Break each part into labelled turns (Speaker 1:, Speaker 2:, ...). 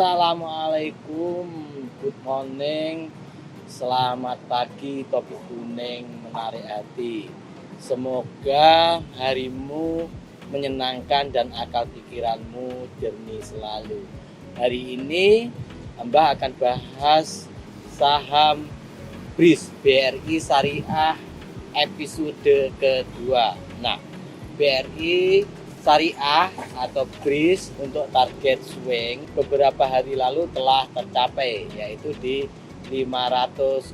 Speaker 1: Assalamualaikum, good morning, selamat pagi, topi kuning menarik hati. Semoga harimu menyenangkan dan akal pikiranmu jernih selalu. Hari ini Mbah akan bahas saham BRI Syariah episode kedua. Nah, BRI Syariah atau BRIS untuk target swing beberapa hari lalu telah tercapai, yaitu di 505.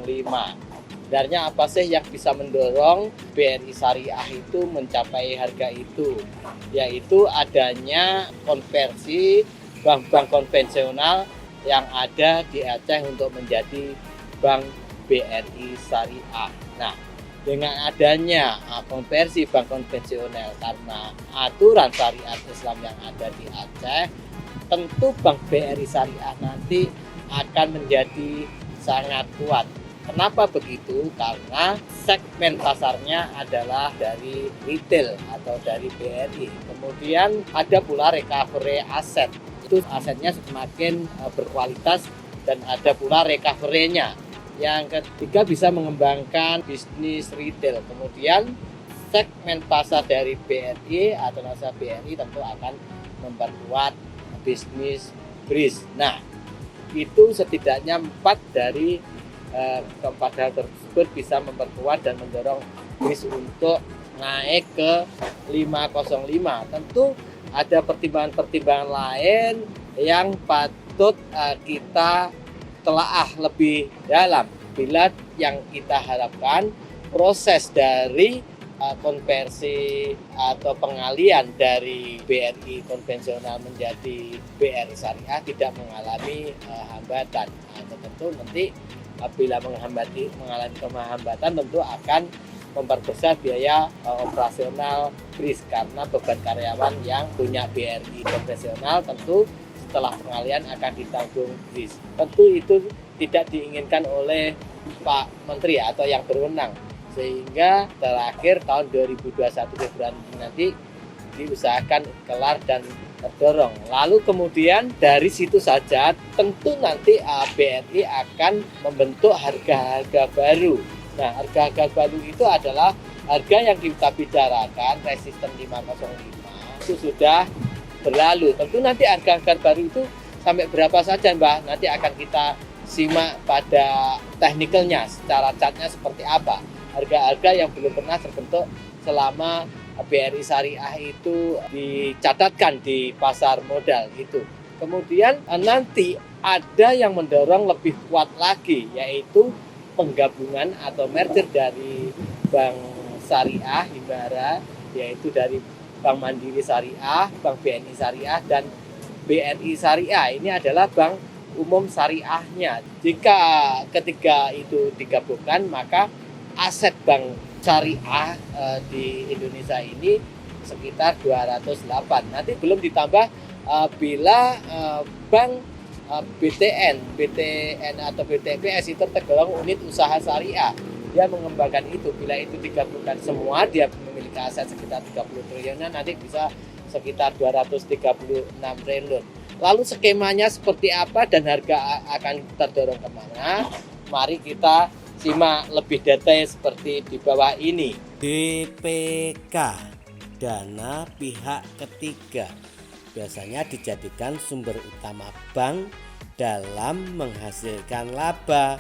Speaker 1: Sebenarnya apa sih yang bisa mendorong BRI Syariah itu mencapai harga itu? Yaitu adanya konversi bank-bank konvensional yang ada di Aceh untuk menjadi bank BRI Syariah. Nah, dengan adanya konversi bank konvensional karena aturan syariat Islam yang ada di Aceh, tentu bank BRI Syariah nanti akan menjadi sangat kuat. Kenapa begitu? Karena segmen pasarnya adalah dari retail atau dari BRI. Kemudian ada pula recovery aset. Itu asetnya semakin berkualitas dan ada pula recovery-nya. Yang ketiga bisa mengembangkan bisnis retail. Kemudian segmen pasar dari BRI atau nasabah BRI tentu akan memperkuat bisnis BRIS. Nah, itu setidaknya 4 dari keempat hal tersebut bisa memperkuat dan mendorong BRIS untuk naik ke 505. Tentu ada pertimbangan-pertimbangan lain yang patut kita telaah lebih dalam bila yang kita harapkan proses dari konversi atau pengalian dari BRI konvensional menjadi BRI Syariah tidak mengalami hambatan. Tentu nanti bila mengalami hambatan tentu akan memperbesar biaya operasional BRIS karena beban karyawan yang punya BRI konvensional tentu setelah pengalian akan ditanggung BRIS. Tentu itu tidak diinginkan oleh Pak Menteri atau yang berwenang, sehingga terakhir tahun 2021 Februari nanti diusahakan kelar dan terdorong. Lalu kemudian dari situ saja tentu nanti BRI akan membentuk harga-harga baru. Nah, harga-harga baru itu adalah harga yang kita bicarakan resisten 505 itu sudah berlalu. Tentu nanti harga-harga baru itu sampai berapa saja, Mbah? Nanti akan kita simak pada teknikalnya, secara chartnya seperti apa. Harga-harga yang belum pernah terbentuk selama BRI Syariah itu dicatatkan di pasar modal itu. Kemudian nanti ada yang mendorong lebih kuat lagi, yaitu penggabungan atau merger dari Bank Syariah Himbara, yaitu dari Bank Mandiri Syariah, Bank BNI Syariah, dan BRI Syariah. Ini adalah bank umum syariahnya. Jika ketiga itu digabungkan, maka aset bank syariah di Indonesia ini sekitar 208. Nanti belum ditambah bila bank BTN atau BTPS itu tergolong unit usaha syariah. Dia mengembangkan itu. Bila itu digabungkan semua, dia memiliki aset sekitar 30 triliunan, nanti bisa sekitar 236 triliun. Lalu skemanya seperti apa dan harga akan terdorong kemana? Mari kita simak lebih detail seperti di bawah ini.
Speaker 2: DPK, dana pihak ketiga, biasanya dijadikan sumber utama bank dalam menghasilkan laba.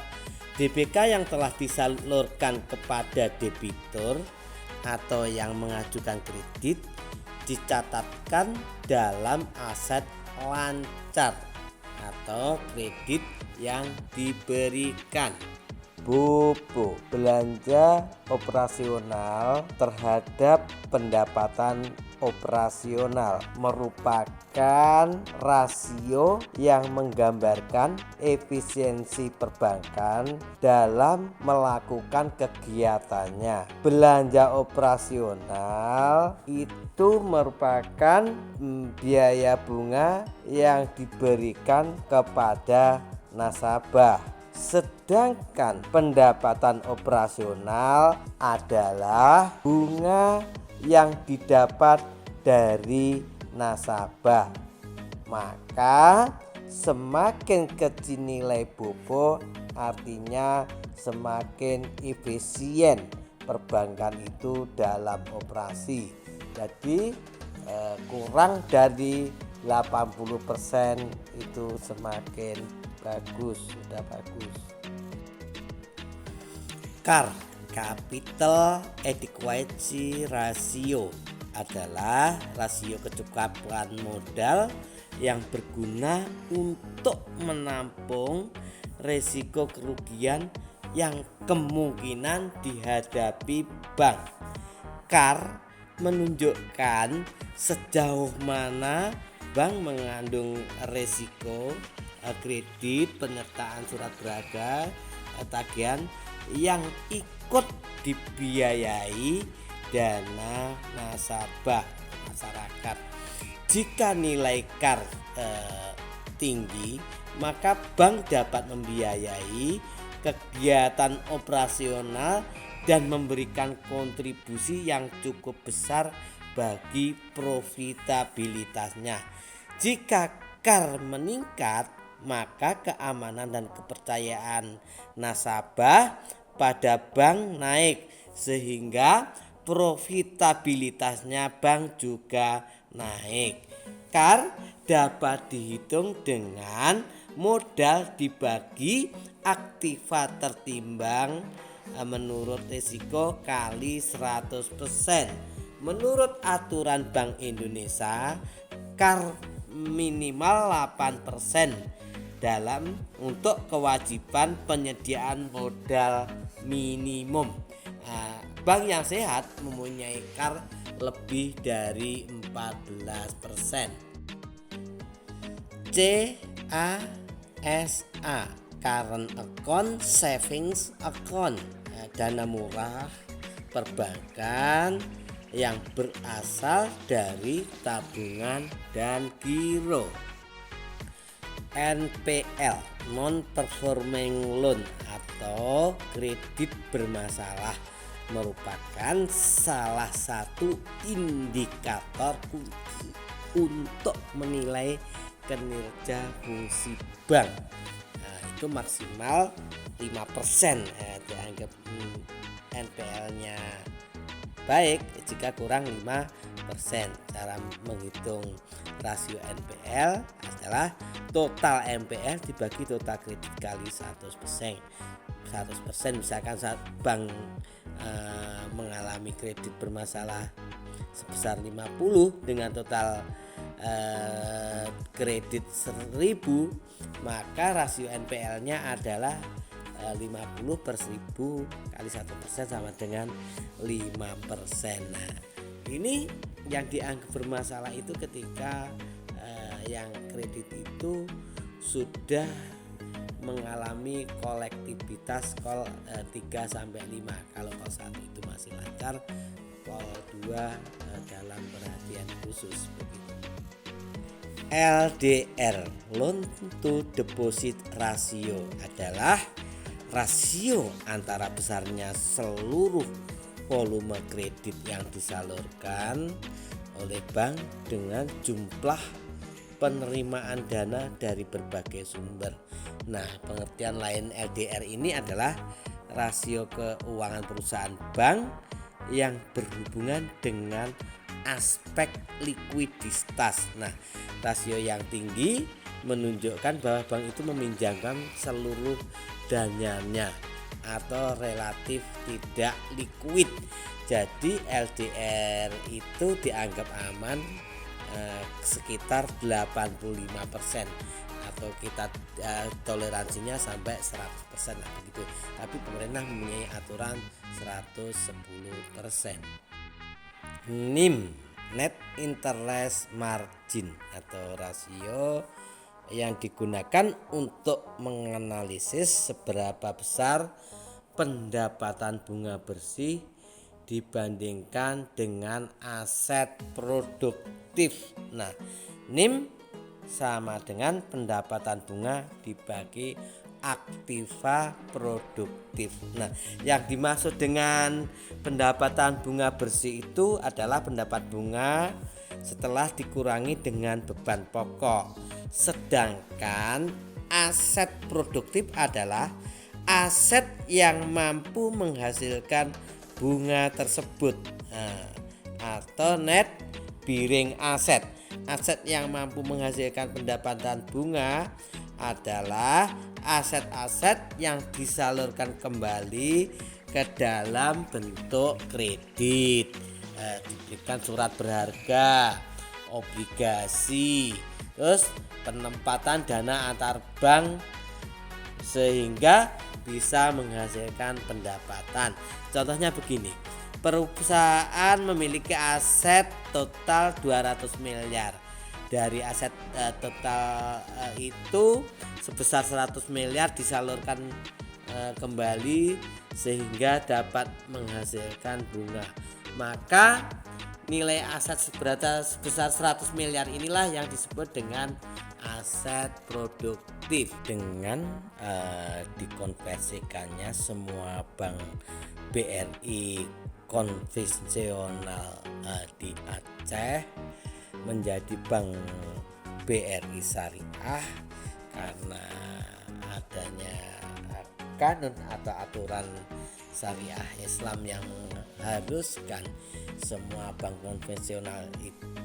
Speaker 2: DPK yang telah disalurkan kepada debitur atau yang mengajukan kredit dicatatkan dalam aset lancar atau kredit yang diberikan. Pupuk belanja operasional terhadap pendapatan operasional merupakan rasio yang menggambarkan efisiensi perbankan dalam melakukan kegiatannya. Belanja operasional itu merupakan biaya bunga yang diberikan kepada nasabah. Sedangkan pendapatan operasional adalah bunga yang didapat dari nasabah. Maka semakin kecil nilai bobo artinya semakin efisien perbankan itu dalam operasi. Jadi kurang dari 80% itu semakin bagus, sudah bagus. CAR, Capital Adequacy Ratio, adalah rasio kecukupan modal yang berguna untuk menampung risiko kerugian yang kemungkinan dihadapi bank. CAR menunjukkan sejauh mana bank mengandung risiko kredit, penyertaan surat berharga, tagihan yang ikut dibiayai dana nasabah masyarakat. Jika nilai CAR tinggi, maka bank dapat membiayai kegiatan operasional dan memberikan kontribusi yang cukup besar bagi profitabilitasnya. Jika CAR meningkat, maka keamanan dan kepercayaan nasabah pada bank naik, sehingga profitabilitasnya bank juga naik. CAR dapat dihitung dengan modal dibagi aktiva tertimbang menurut risiko kali 100%. Menurut aturan Bank Indonesia, CAR minimal 8% dalam untuk kewajiban penyediaan modal minimum. Bank yang sehat mempunyai CAR lebih dari 14%. CASA, Current Account Savings Account, dana murah perbankan yang berasal dari tabungan dan giro. NPL, Non Performing Loan atau kredit bermasalah, merupakan salah satu indikator kunci untuk menilai kinerja fungsi bank. Itu maksimal 5%, dianggap NPL-nya baik jika kurang 5%. Cara menghitung rasio NPL adalah total NPL dibagi total kredit kali 100%. 100% misalkan saat bank mengalami kredit bermasalah sebesar 50 dengan total kredit 1000, maka rasio NPL-nya adalah 50 per 1000 kali 1% sama dengan 5%. Nah, ini yang dianggap bermasalah itu ketika yang kredit itu sudah mengalami kolektivitas call 3 sampai 5. Kalau call 1 itu masih lancar, call 2 dalam perhatian khusus begitu. LDR, Loan to Deposit Ratio, adalah rasio antara besarnya seluruh volume kredit yang disalurkan oleh bank dengan jumlah penerimaan dana dari berbagai sumber. Nah, pengertian lain LDR ini adalah rasio keuangan perusahaan bank yang berhubungan dengan aspek likuiditas. Nah, rasio yang tinggi menunjukkan bahwa bank itu meminjamkan seluruh dananya atau relatif tidak likuid. Jadi LDR itu dianggap aman sekitar 85%, atau kita toleransinya sampai 100% lah begitu. Tapi pemerintah mempunyai aturan 110%. NIM, Net Interest Margin, atau rasio yang digunakan untuk menganalisis seberapa besar pendapatan bunga bersih dibandingkan dengan aset produktif. Nah, NIM sama dengan pendapatan bunga dibagi aktiva produktif. Nah, yang dimaksud dengan pendapatan bunga bersih itu adalah pendapat bunga setelah dikurangi dengan beban pokok. Sedangkan aset produktif adalah aset yang mampu menghasilkan bunga tersebut. Atau net bearing asset. Aset yang mampu menghasilkan pendapatan bunga adalah aset-aset yang disalurkan kembali ke dalam bentuk kredit, diberikan surat berharga, obligasi, terus penempatan dana antar bank sehingga bisa menghasilkan pendapatan. Contohnya begini, perusahaan memiliki aset total 200 miliar. Dari aset total itu sebesar 100 miliar disalurkan kembali sehingga dapat menghasilkan bunga. Maka nilai aset sebesar 100 miliar inilah yang disebut dengan aset produktif. Dengan dikonversikannya semua bank BRI konvensional di Aceh menjadi bank BRI Syariah karena adanya kanun atau aturan syariah Islam yang mengharuskan semua bank konvensional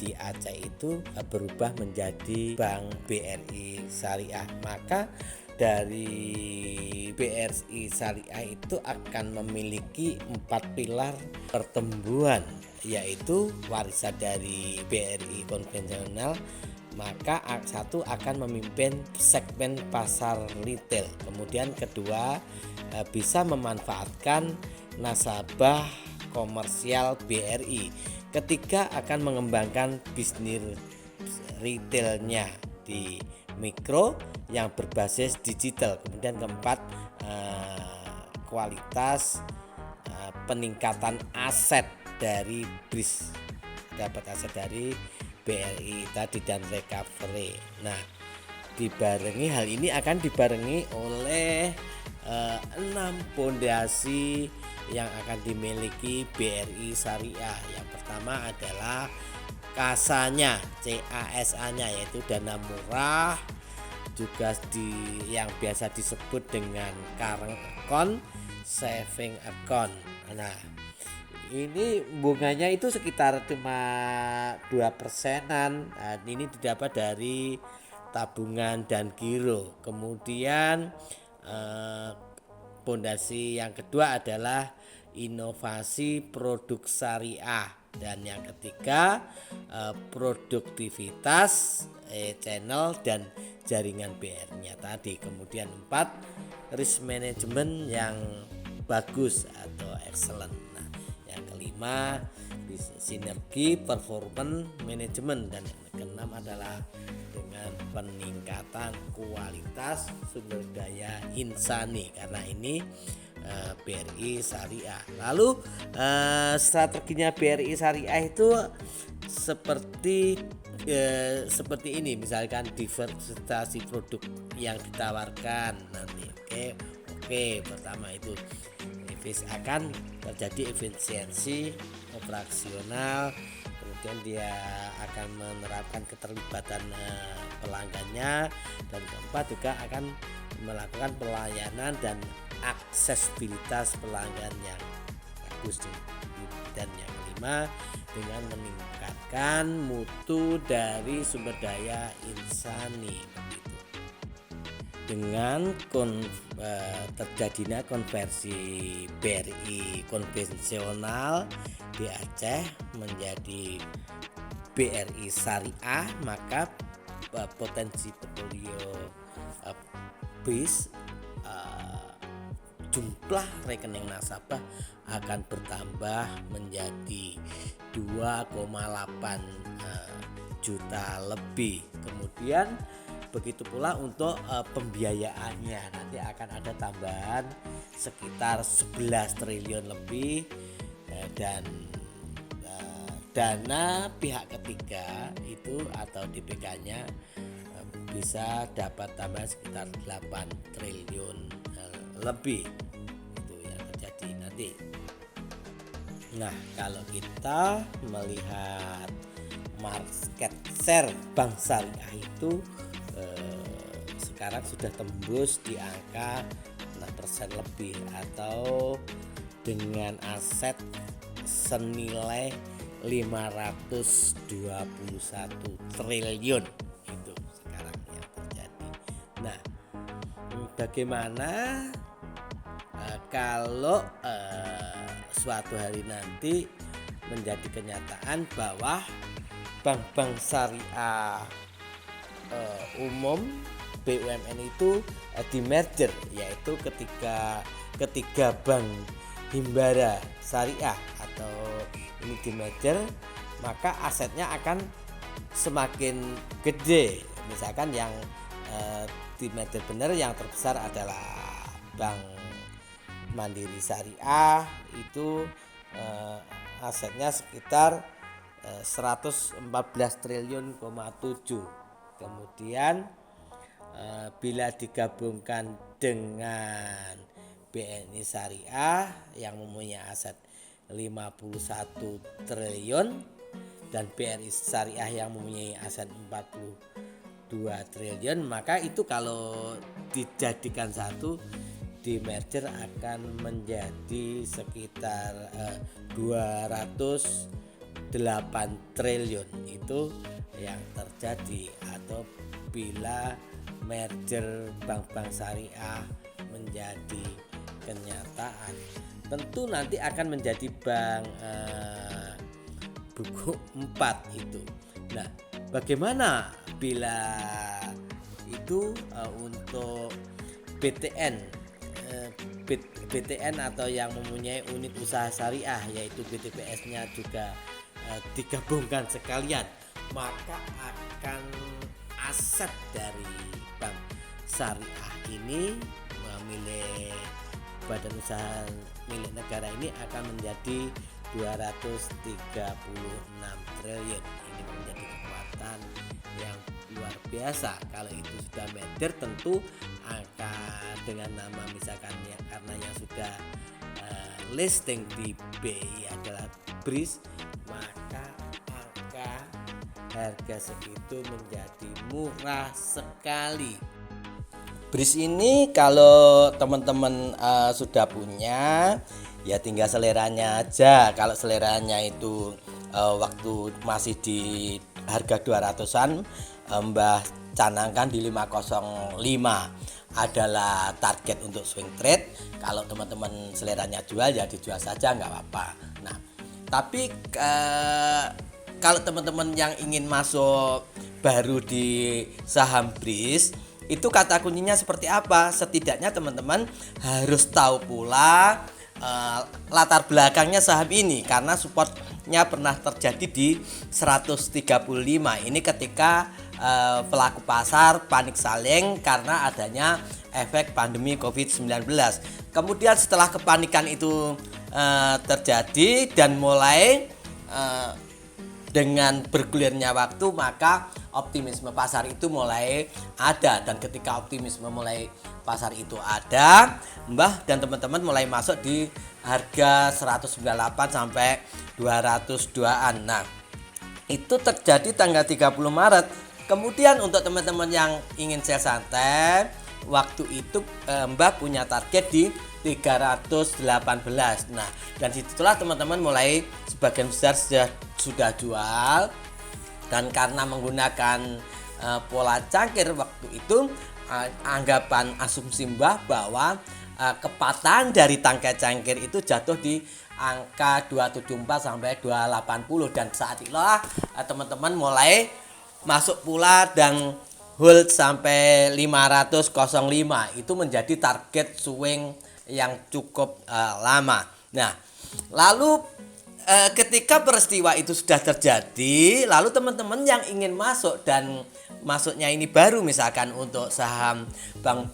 Speaker 2: di Aceh itu berubah menjadi bank BRI Syariah. Maka dari BRI Syariah itu akan memiliki 4 pilar pertumbuhan, yaitu warisan dari BRI konvensional. Maka satu akan memimpin segmen pasar retail, kemudian kedua bisa memanfaatkan nasabah komersial BRI, ketiga akan mengembangkan bisnis retailnya di mikro yang berbasis digital, kemudian keempat kualitas peningkatan aset dari BRIS, dapat aset dari BRI tadi dan recovery. Nah, hal ini akan dibarengi oleh 6 fondasi yang akan dimiliki BRI Syariah. Yang pertama adalah kasanya, CASA-nya, yaitu dana murah, juga yang biasa disebut dengan current account, saving account. Nah, ini bunganya itu sekitar cuma 2%-an. Nah, ini didapat dari tabungan dan giro. Kemudian fondasi yang kedua adalah inovasi produk syariah, dan yang ketiga produktivitas channel dan jaringan BR-nya tadi. Kemudian 4 risk management yang bagus atau excellent. Nah, yang kelima sinergi performance management, dan yang keenam adalah dengan peningkatan kualitas sumber daya insani, karena ini BRI Syariah. Lalu strateginya BRI Syariah itu seperti ini, misalkan diversifikasi produk yang ditawarkan nanti. Oke, pertama itu akan terjadi efisiensi operasional, kemudian dia akan menerapkan keterlibatan pelanggannya, dan keempat juga akan melakukan pelayanan dan aksesibilitas pelanggan yang bagus. Dan yang kelima, dengan meningkatkan mutu dari sumber daya insani. Dengan terjadinya konversi BRI konvensional di Aceh menjadi BRI Syariah, maka potensi portfolio BIS, jumlah rekening nasabah akan bertambah menjadi 2,8 juta lebih. Kemudian begitu pula untuk pembiayaannya, nanti akan ada tambahan sekitar 11 triliun lebih, dan dana pihak ketiga itu atau DPK-nya bisa dapat tambah sekitar 8 triliun lebih. Itu yang terjadi nanti. Nah, kalau kita melihat market share bank syariah itu sekarang sudah tembus di angka 6% lebih, atau dengan aset senilai 521 triliun itu sekarang yang terjadi. Nah, bagaimana kalau suatu hari nanti menjadi kenyataan bahwa bank-bank syariah umum BUMN itu di merger, yaitu ketika bank Himbara Syariah atau ini di merger, maka asetnya akan semakin gede. Misalkan yang di merger benar yang terbesar adalah Bank Mandiri Syariah, itu asetnya sekitar 114 triliun,7. Kemudian bila digabungkan dengan BNI Syariah yang mempunyai aset 51 triliun dan BRI Syariah yang mempunyai aset 42 triliun, maka itu kalau dijadikan satu di merger akan menjadi sekitar 208 triliun. Itu yang terjadi atau bila merger bank-bank syariah menjadi kenyataan. Tentu nanti akan menjadi bank buku 4 itu. Nah, bagaimana bila itu untuk BTN atau yang mempunyai unit usaha syariah, yaitu BTPS-nya juga digabungkan sekalian, maka akan aset dari bank syariah ini milik badan usaha milik negara ini akan menjadi 236 triliun. Ini menjadi kekuatan yang luar biasa. Kalau itu sudah merger, tentu angka dengan nama misalkan ya, karena yang sudah listing di BI adalah BRIS, maka angka harga segitu menjadi murah sekali. BRIS ini kalau teman-teman sudah punya, ya tinggal seleranya aja. Kalau seleranya itu waktu masih di harga 200-an, Mbah canangkan di 505 adalah target untuk swing trade. Kalau teman-teman seleranya jual, ya dijual saja, nggak apa-apa. Nah, tapi kalau teman-teman yang ingin masuk baru di saham BRIS, itu kata kuncinya seperti apa? Setidaknya teman-teman harus tahu pula latar belakangnya saham ini, karena supportnya pernah terjadi di 135. Ini ketika pelaku pasar panik selling karena adanya efek pandemi COVID-19. Kemudian setelah kepanikan itu terjadi dan mulai dengan bergulirnya waktu, maka optimisme pasar itu mulai ada. Dan ketika optimisme mulai pasar itu ada, Mbah dan teman-teman mulai masuk di harga 198 sampai 202-an. Nah, itu terjadi tanggal 30 Maret. Kemudian untuk teman-teman yang ingin sell santai, waktu itu Mbah punya target di 318. Nah, dan situlah teman-teman mulai sebagian besar sudah jual. Dan karena menggunakan pola cangkir waktu itu, anggapan asumsi Mbah bahwa kepatahan dari tangkai cangkir itu jatuh di angka 274 sampai 280, dan saat itulah teman-teman mulai masuk pula dan hold sampai 505. Itu menjadi target swing yang cukup lama. Nah, lalu ketika peristiwa itu sudah terjadi, lalu teman-teman yang ingin masuk dan masuknya ini baru misalkan untuk saham Bank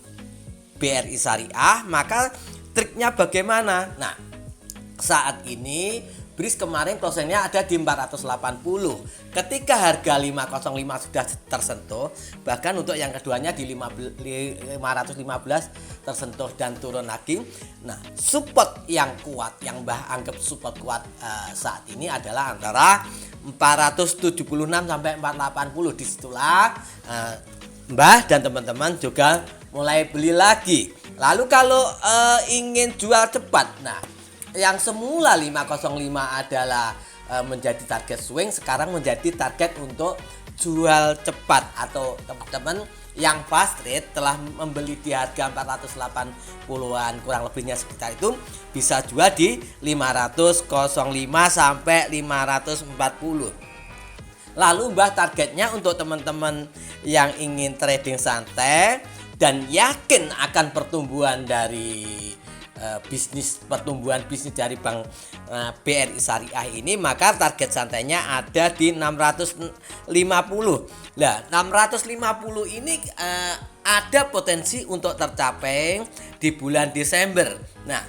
Speaker 2: BRI Syariah, maka triknya bagaimana? Nah, saat ini BRIS kemarin closingnya ada di 480. Ketika harga 505 sudah tersentuh, bahkan untuk yang keduanya di 515 tersentuh dan turun lagi. Nah, support yang kuat, yang Mbah anggap support kuat saat ini adalah antara 476 sampai 480. Disitulah Mbah dan teman-teman juga mulai beli lagi. Lalu kalau ingin jual cepat, nah yang semula 505 adalah menjadi target swing, sekarang menjadi target untuk jual cepat. Atau teman-teman yang fast rate telah membeli di harga 480-an kurang lebihnya sekitar itu, bisa jual di 505 sampai 540. Lalu Mbah targetnya untuk teman-teman yang ingin trading santai dan yakin akan pertumbuhan dari pertumbuhan bisnis dari Bank BRI Syariah ini, maka target santainya ada di 650. Nah, 650 ini ada potensi untuk tercapai di bulan Desember. Nah,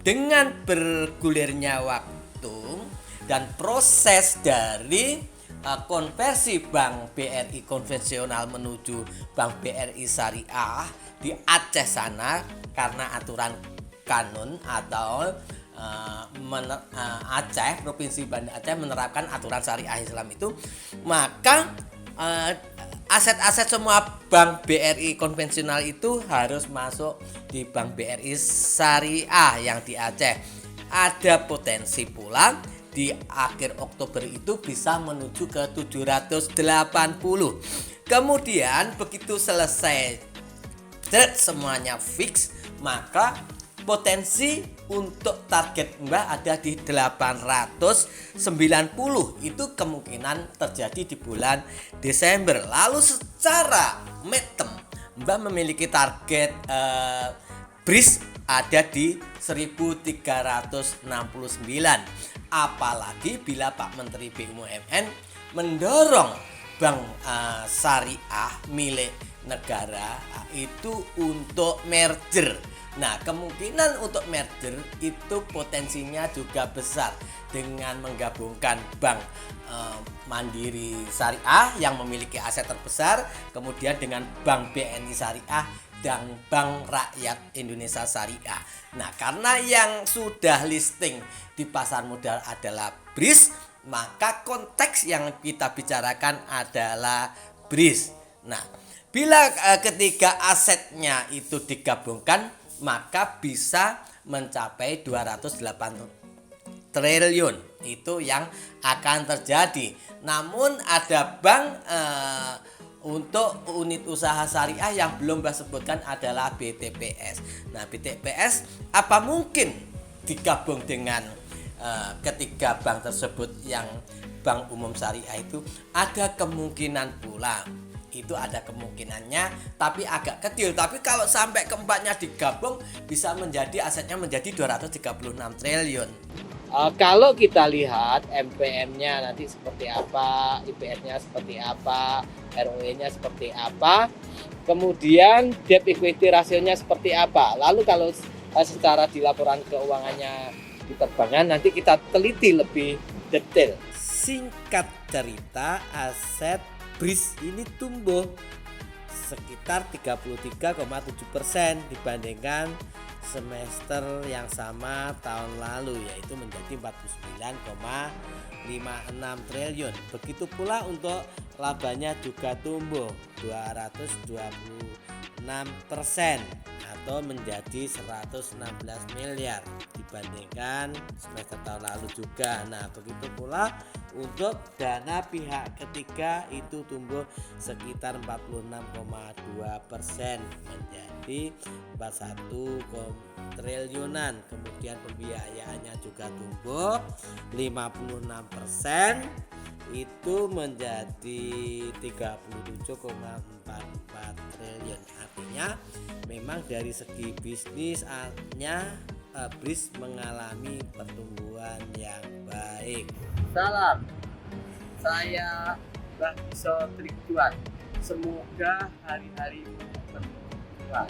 Speaker 2: dengan bergulirnya waktu dan proses dari konversi Bank BRI konvensional menuju Bank BRI Syariah di Aceh sana, karena aturan kanun atau Aceh, Provinsi Banda Aceh menerapkan aturan syariah Islam itu, maka aset-aset semua Bank BRI konvensional itu harus masuk di Bank BRI Syariah yang di Aceh. Ada potensi pula di akhir Oktober itu bisa menuju ke 780. Kemudian begitu selesai trade semuanya fix, maka potensi untuk target Mbah ada di 890. Itu kemungkinan terjadi di bulan Desember. Lalu secara midterm Mbah memiliki target BRIS ada di 1369. Apalagi bila Pak Menteri BUMN mendorong Bank Syariah milik negara itu untuk merger. Nah, kemungkinan untuk merger itu potensinya juga besar dengan menggabungkan Bank Mandiri Syariah yang memiliki aset terbesar, kemudian dengan Bank BNI Syariah dan Bank Rakyat Indonesia Syariah. Nah, karena yang sudah listing di pasar modal adalah BRIS, maka konteks yang kita bicarakan adalah BRIS. Nah, bila ketiga asetnya itu digabungkan, maka bisa mencapai 208 triliun. Itu yang akan terjadi. Namun ada bank untuk unit usaha syariah yang belum Mbah sebutkan adalah BTPS. Nah, BTPS apa mungkin digabung dengan ketiga bank tersebut yang Bank Umum Syariah itu? Ada kemungkinan pula. Itu ada kemungkinannya, tapi agak kecil. Tapi kalau sampai keempatnya digabung, bisa menjadi asetnya menjadi 236 triliun.
Speaker 1: Kalau kita lihat MPM-nya nanti seperti apa, IPS-nya seperti apa, ROE-nya seperti apa, kemudian debt equity ratio-nya seperti apa. Lalu kalau secara di laporan keuangannya di perbankan, nanti kita teliti lebih detail.
Speaker 2: Singkat cerita, aset BRIS ini tumbuh sekitar 33,7% dibandingkan semester yang sama tahun lalu, yaitu menjadi 49,56 triliun. Begitu pula untuk labanya juga tumbuh 226% atau menjadi 116 miliar dibandingkan semester tahun lalu juga. Nah, begitu pula untuk dana pihak ketiga itu tumbuh sekitar 46,2% menjadi 41 triliunan. Kemudian pembiayaannya juga tumbuh 56%, itu menjadi 37,44 triliun. Artinya memang dari segi bisnisnya BRIS mengalami pertumbuhan yang baik.
Speaker 1: Salam, saya Mbah Iso Trikuan. Semoga hari-hari berkah.